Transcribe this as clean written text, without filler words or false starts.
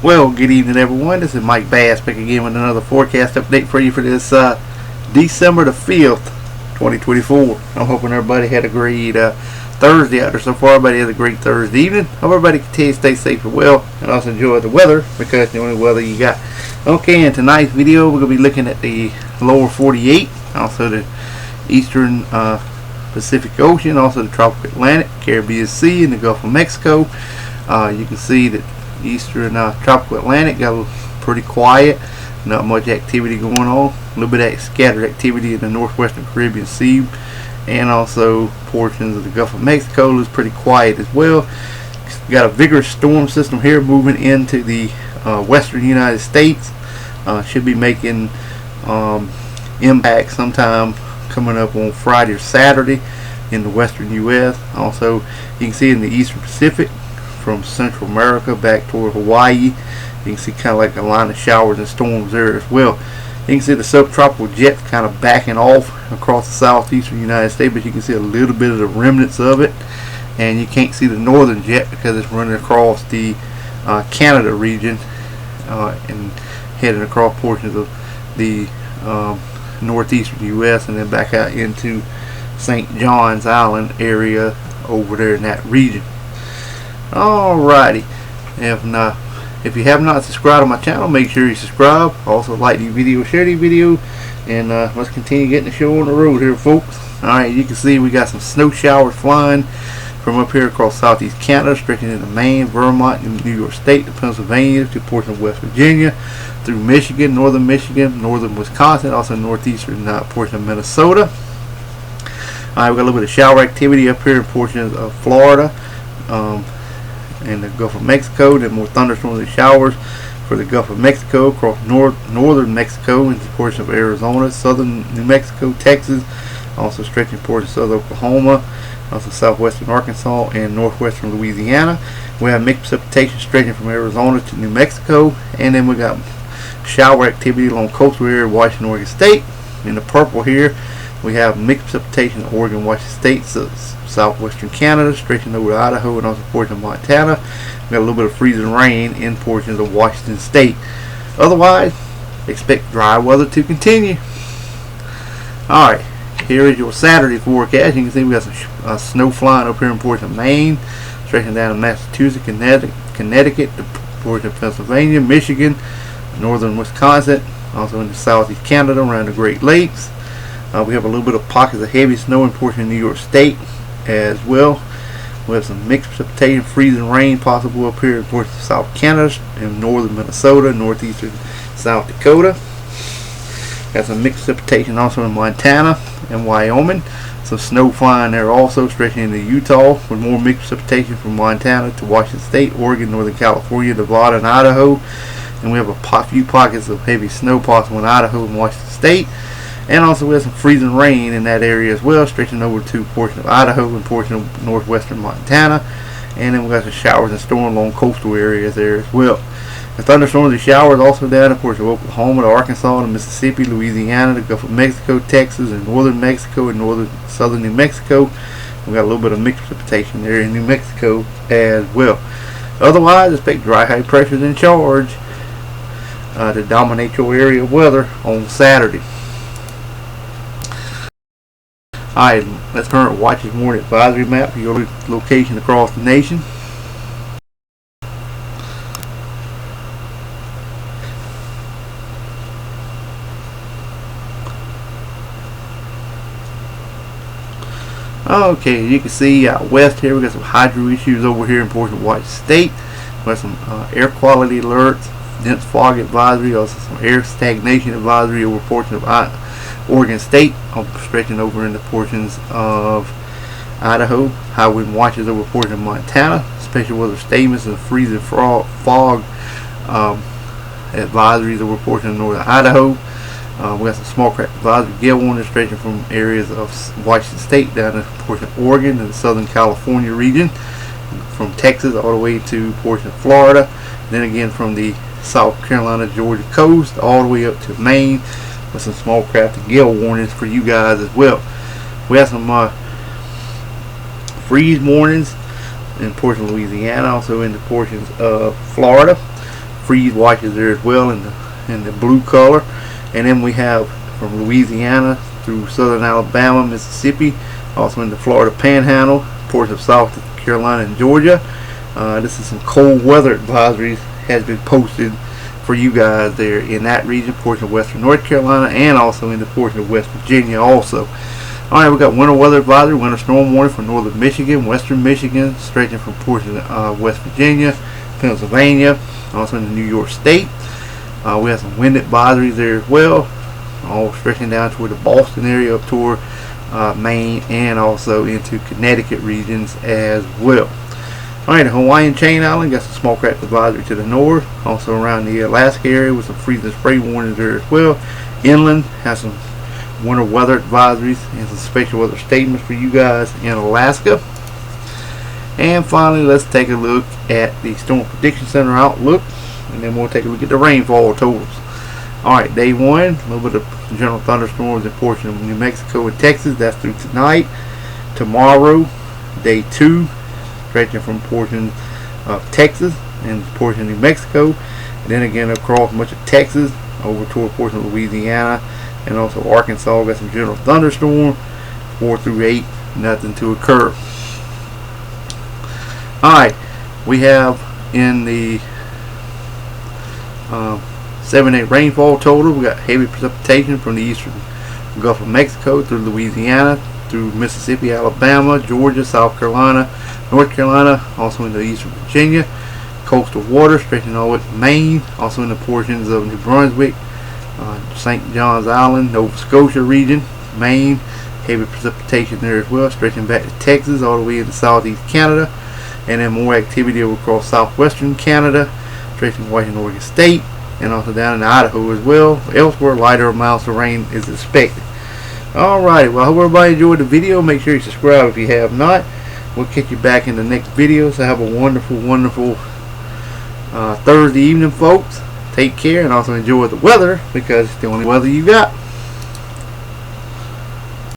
Well, good evening, everyone. This is Mike Bass back again with another forecast update for you for this December the 5th, 2024. I'm hoping everybody had a great Thursday out there so far. Everybody has a great Thursday evening. Hope everybody continue to stay safe and well, and also enjoy the weather because it's the only weather you got. Okay, in tonight's video, we're going to be looking at the lower 48, also the Eastern Pacific Ocean, also the Tropical Atlantic, Caribbean Sea, and the Gulf of Mexico. You can see that Eastern Tropical Atlantic got pretty quiet, not much activity going on. A little bit of scattered activity in the northwestern Caribbean Sea, and also portions of the Gulf of Mexico is pretty quiet as well. Got a vigorous storm system here moving into the western United States. Should be making impact sometime coming up on Friday or Saturday in the western U.S. Also, you can see in the Eastern Pacific from Central America back toward Hawaii. You can see kind of like a line of showers and storms there as well. You can see the subtropical jets kind of backing off across the southeastern United States, but you can see a little bit of the remnants of it. And you can't see the northern jet because it's running across the Canada region and heading across portions of the northeastern U.S. and then back out into St. John's Island area over there in that region. Alrighty, if you have not subscribed to my channel, make sure you subscribe. Also like these videos, share these videos, and let's continue getting the show on the road here, folks. Alright, you can see we got some snow showers flying from up here across southeast Canada, stretching into Maine, Vermont, and New York State, to Pennsylvania, to portions of West Virginia, through Michigan, northern Wisconsin, also northeastern portion of Minnesota. Alright, we got a little bit of shower activity up here in portions of Florida, and the Gulf of Mexico. Then more thunderstorms and showers for the Gulf of Mexico, across northern Mexico into portions of Arizona, southern New Mexico, Texas, also stretching portions of Oklahoma, also southwestern Arkansas and northwestern Louisiana. We have mixed precipitation stretching from Arizona to New Mexico, and then we got shower activity along coastal area of Washington, Oregon State. In the purple here, we have mixed precipitation in Oregon, Washington State, southwestern Canada, stretching over to Idaho and also portions of Montana. We got a little bit of freezing rain in portions of Washington State. Otherwise, expect dry weather to continue. Alright, here is your Saturday forecast. You can see we got some snow flying up here in portions of Maine, stretching down to Massachusetts, Connecticut, to portions of Pennsylvania, Michigan, northern Wisconsin, also into southeast Canada around the Great Lakes. We have a little bit of pockets of heavy snow in portions of New York State as well. We have some mixed precipitation, freezing rain possible up here in portions of South Canada and northern Minnesota, northeastern South Dakota. Got some mixed precipitation also in Montana and Wyoming. Some snow flying there also, stretching into Utah, with more mixed precipitation from Montana to Washington State, Oregon, Northern California, Nevada, and Idaho. And we have a few pockets of heavy snow possible in Idaho and Washington State. And also we have some freezing rain in that area as well, stretching over to portion of Idaho and portion of northwestern Montana. And then we got some showers and storms along coastal areas there as well. The thunderstorms and showers also down in portions of Oklahoma, to Arkansas, to Mississippi, Louisiana, the Gulf of Mexico, Texas, and northern Mexico and southern New Mexico. We got a little bit of mixed precipitation there in New Mexico as well. Otherwise, expect dry high pressures in charge to dominate your area of weather on Saturday. Alright, let's current watch this morning advisory map for your location across the nation. Okay, you can see out west here we got some hydro issues over here in portions of Washington State. We got some air quality alerts, dense fog advisory, also some air stagnation advisory over portions of Oregon State, stretching over into portions of Idaho. High wind watches over portions of Montana. Special weather statements and freezing fog advisories over portions of northern Idaho. We got some small craft advisory, gale warning stretching from areas of Washington State down to portion of Oregon and the southern California region, from Texas all the way to portion of Florida, and then again from the South Carolina, Georgia coast all the way up to Maine, with some small craft and gale warnings for you guys as well. We have some freeze warnings in portions of Louisiana, also in the portions of Florida freeze watches there as well in the blue color. And then we have from Louisiana through southern Alabama, Mississippi, also in the Florida Panhandle, portions of South Carolina and Georgia. This is some cold weather advisories has been posted for you guys there in that region, portion of western North Carolina, and also in the portion of West Virginia also. Alright, we got winter weather advisory, winter storm warning for northern Michigan, western Michigan, stretching from portions of West Virginia, Pennsylvania, also in the New York State. We have some wind advisories there as well, all stretching down toward the Boston area, up toward Maine, and also into Connecticut regions as well. Alright, the Hawaiian Chain Island got some small craft advisory to the north, also around the Alaska area with some freezing spray warnings there as well. Inland has some winter weather advisories and some special weather statements for you guys in Alaska. And finally, let's take a look at the Storm Prediction Center outlook, and then we'll take a look at the rainfall totals. Alright, day one, a little bit of general thunderstorms in portion of New Mexico and Texas. That's through tonight. Tomorrow, day two, stretching from portions of Texas and portion of New Mexico, and then again across much of Texas over toward portion of Louisiana and also Arkansas. Got some general thunderstorm, 4 through 8, nothing to occur. Alright, we have in the 7-day rainfall total, we got heavy precipitation from the eastern Gulf of Mexico through Louisiana, through Mississippi, Alabama, Georgia, South Carolina, North Carolina, also into eastern Virginia. Coastal water stretching all the way to Maine, also in the portions of New Brunswick, St. John's Island, Nova Scotia region, Maine. Heavy precipitation there as well, stretching back to Texas, all the way into southeast Canada. And then more activity over across southwestern Canada, stretching Washington, Oregon State, and also down in Idaho as well. Elsewhere, lighter amounts of rain is expected. Alrighty, well, I hope everybody enjoyed the video. Make sure you subscribe if you have not. We'll catch you back in the next video. So have a wonderful, wonderful Thursday evening, folks. Take care and also enjoy the weather, because it's the only weather you got.